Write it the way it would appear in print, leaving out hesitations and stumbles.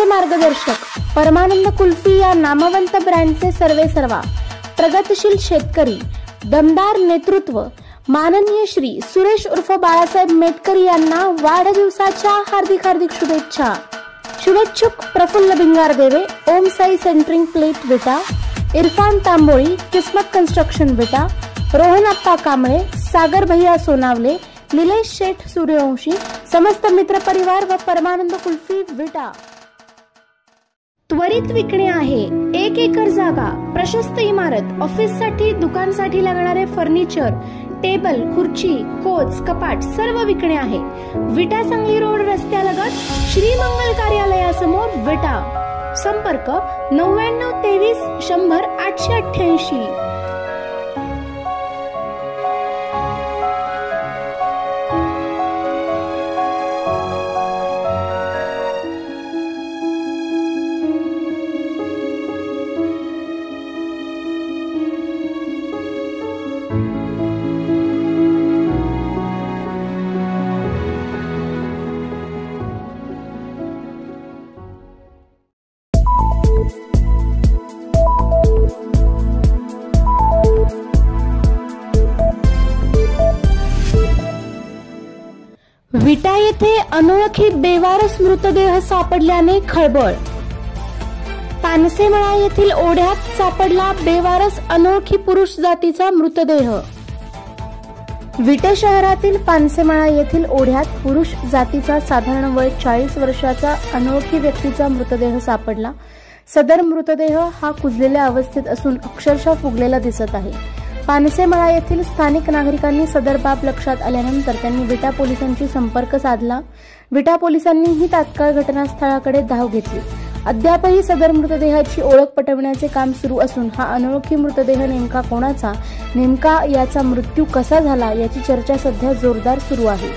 त्यांचे मार्गदर्शक परमानंद कुल्फी या नामवंत ब्रँडचे सर्वेसर्वा, प्रगतिशील शेतकरी, दमदार नेतृत्व माननीय श्री सुरेश उर्फ बाळासाहेब मेटकरी यांना वाढदिवसाच्या हार्दिक शुभेच्छा। शुभेच्छुक प्रफुल्ल भिंगारदेवे, ओम साई सेंटरिंग प्लेट विटा, इरफान तांबोळी, किस्मत कन्स्ट्रक्शन विटा, रोहन अप्पा कांबळे, सागर भैया सोनावले, निलेश शेठ सूर्यवंशी, समस्त मित्र परिवार व परमानंद कुल्फी विटा। त्वरित विकणे आहे। 1 एकर जागा, प्रशस्त इमारत, ऑफिससाठी दुकानसाठी लागणारे फर्निचर, टेबल, खुर्ची, कोच, कपाट सर्व विकणे आहे। विटा सांगली रोड रस्त्यालगत श्री मंगल कार्यालयासमोर विटा। संपर्क 99 23 100 888। विटा येथे अनोळखी बेवारस मृतदेह सापडल्याने खळबळ। पानसेमळा येथील ओढ्यात सापडला बेवारस अनोळखी पुरुष जातीचा मृतदेह। विटे शहरातील पानसेमळा येथील ओढ्यात पुरुष जातीचा साधारण वय 40 वर्षाचा अनोळखी व्यक्तीचा मृतदेह सापडला। सदर मृतदेह हा कुजलेल्या अवस्थेत असून अक्षरशः फुगलेला दिसत आहे। पानसेमळा येथील स्थानिक नागरिकांनी सदर बाब लक्षात आल्यानंतर त्यांनी विटा पोलिसांशी संपर्क साधला। विटा पोलिसांनीही तात्काळ घटनास्थळाकडे धाव घेतली। अद्यापही सदर मृतदेहाची ओळख पटवण्याचे काम सुरू असून हा अनोळखी मृतदेह नेमका कोणाचा, नेमका याचा मृत्यू कसा झाला याची चर्चा सध्या जोरदार सुरू आहे।